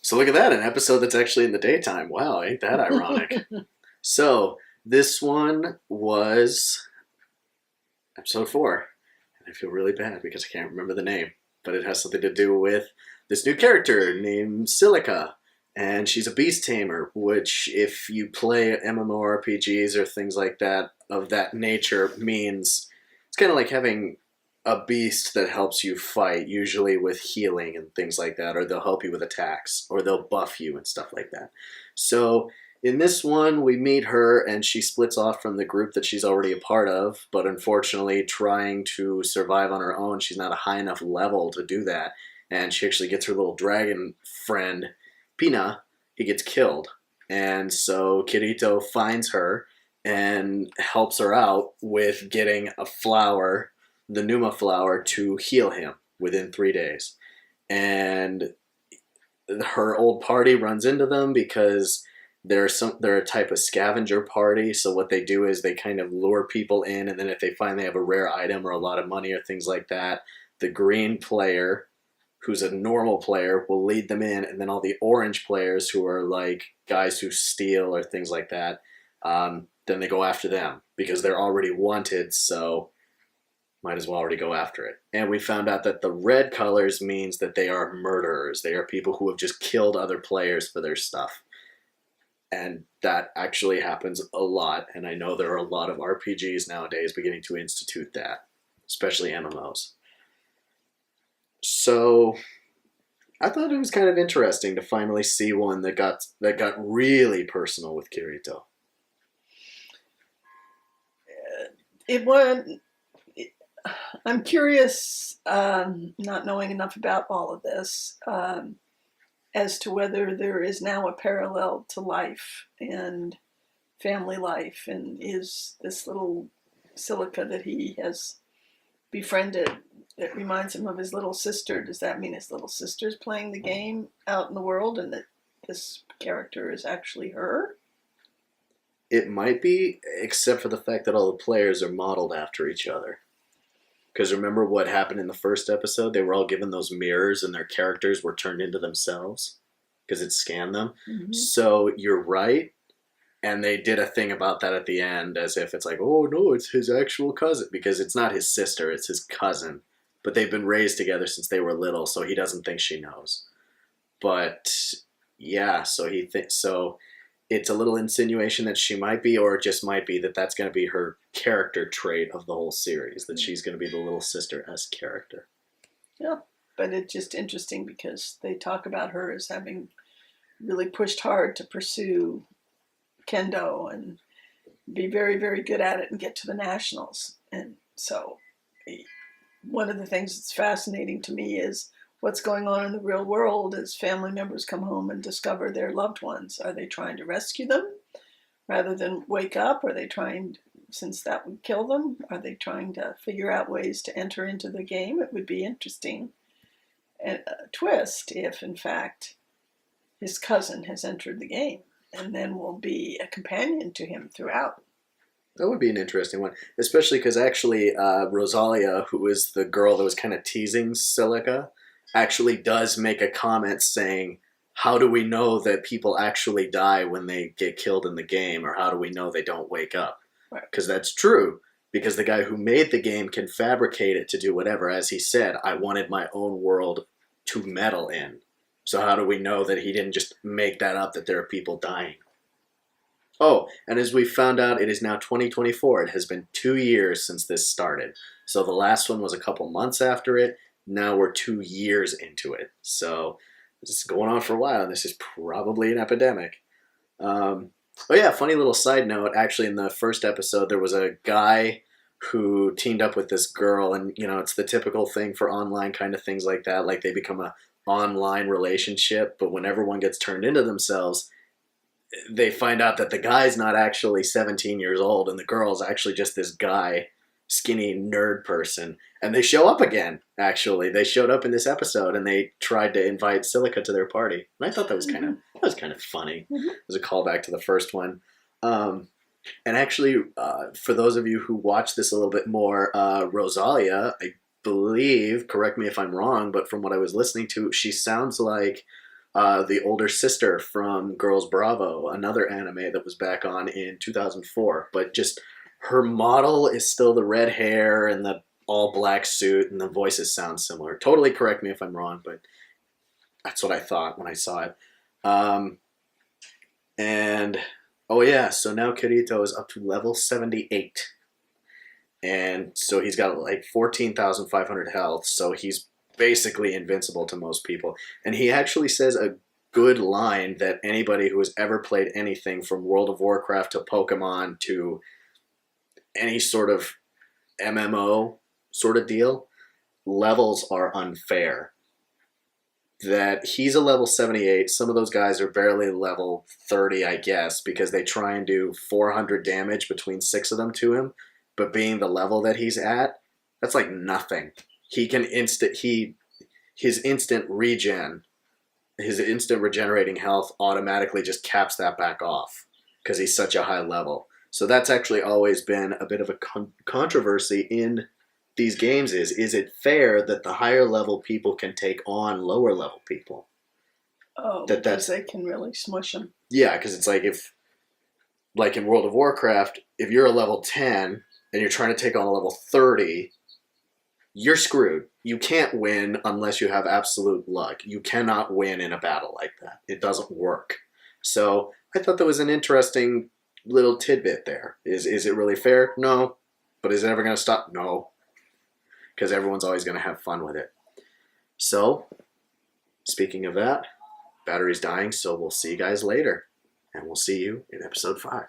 So look at that, an episode that's actually in the daytime. Wow, ain't that ironic? So this one was episode 4. And I feel really bad because I can't remember the name. But it has something to do with this new character named Silica. And she's a beast tamer, which if you play MMORPGs or things like that of that nature means it's kind of like having a beast that helps you fight, usually with healing and things like that, or they'll help you with attacks, or they'll buff you and stuff like that. So in this one, we meet her and she splits off from the group that she's already a part of, but unfortunately, trying to survive on her own, she's not a high enough level to do that. And she actually gets her little dragon friend, Pina, he gets killed. And so Kirito finds her and helps her out with getting a flower, the Numa flower, to heal him within 3 days. And her old party runs into them because they're a type of scavenger party. So what they do is they kind of lure people in, and then if they find they have a rare item or a lot of money or things like that, the green player, who's a normal player, will lead them in, and then all the orange players, who are like guys who steal or things like that, then they go after them because they're already wanted. So might as well already go after it. And we found out that the red colors means that they are murderers. They are people who have just killed other players for their stuff. And that actually happens a lot. And I know there are a lot of RPGs nowadays beginning to institute that, especially MMOs. So I thought it was kind of interesting to finally see one that got really personal with Kirito. It was. I'm curious, not knowing enough about all of this, as to whether there is now a parallel to life and family life, and is this little Silica that he has befriended that reminds him of his little sister. Does that mean his little sister's playing the game out in the world and that this character is actually her? It might be, except for the fact that all the players are modeled after each other. Because remember what happened in the first episode? They were all given those mirrors and their characters were turned into themselves because it scanned them. Mm-hmm. So you're right. And they did a thing about that at the end as if it's like, oh no, it's his actual cousin. Because it's not his sister, it's his cousin. But they've been raised together since they were little, so he doesn't think she knows. But yeah, so it's a little insinuation that she might be, or it just might be that that's going to be her character trait of the whole series, that she's going to be the little sister-esque character. Yeah, but it's just interesting because they talk about her as having really pushed hard to pursue kendo and be very, very good at it and get to the nationals. And so one of the things that's fascinating to me is what's going on in the real world as family members come home and discover their loved ones. Are they trying to rescue them rather than wake up? Are they trying, since that would kill them, are they trying to figure out ways to enter into the game? It would be interesting a twist if, in fact, his cousin has entered the game and then will be a companion to him throughout. That would be an interesting one, especially because actually Rosalia, who is the girl that was kind of teasing Silica, actually does make a comment saying, how do we know that people actually die when they get killed in the game, or how do we know they don't wake up? Because that's true, because the guy who made the game can fabricate it to do whatever. As he said, I wanted my own world to meddle in. So how do we know that he didn't just make that up, that there are people dying? Oh, and as we found out, it is now 2024. It has been 2 years since this started. So the last one was a couple months after it. Now we're 2 years into it. So this is going on for a while, and this is probably an epidemic. Oh yeah, funny little side note. Actually, in the first episode, there was a guy who teamed up with this girl, and it's the typical thing for online kind of things like that. Like they become a online relationship, but whenever one gets turned into themselves, they find out that the guy's not actually 17 years old and the girl's actually just this guy, skinny nerd person. And they show up again, actually. They showed up in this episode and they tried to invite Silica to their party. And I thought that was kind of funny. Mm-hmm. It was a callback to the first one. And actually, for those of you who watch this a little bit more, Rosalia, I believe, correct me if I'm wrong, but from what I was listening to, she sounds like the older sister from Girls Bravo, another anime that was back on in 2004. But just her model is still the red hair and the all black suit, and the voices sound similar. Totally correct me if I'm wrong, but that's what I thought when I saw it. Um, and oh yeah, so now Kirito is up to level 78. And so he's got like 14,500 health, so he's basically invincible to most people. And he actually says a good line that anybody who has ever played anything from World of Warcraft to Pokemon to any sort of MMO sort of deal, levels are unfair. That he's a level 78. Some of those guys are barely level 30, I guess, because they try and do 400 damage between 6 of them to him. But being the level that he's at, that's like nothing. He can his instant regen, his instant regenerating health automatically just caps that back off because he's such a high level. So that's actually always been a bit of a controversy in these games is it fair that the higher level people can take on lower level people? Oh, because they can really smush them. Yeah, because it's like like in World of Warcraft, if you're a level 10 and you're trying to take on a level 30, you're screwed. You can't win unless you have absolute luck. You cannot win in a battle like that. It doesn't work. So I thought that was an interesting little tidbit there. Is it really fair? No. But is it ever going to stop? No. Because everyone's always going to have fun with it. So, speaking of that, battery's dying, so we'll see you guys later. And we'll see you in episode 5.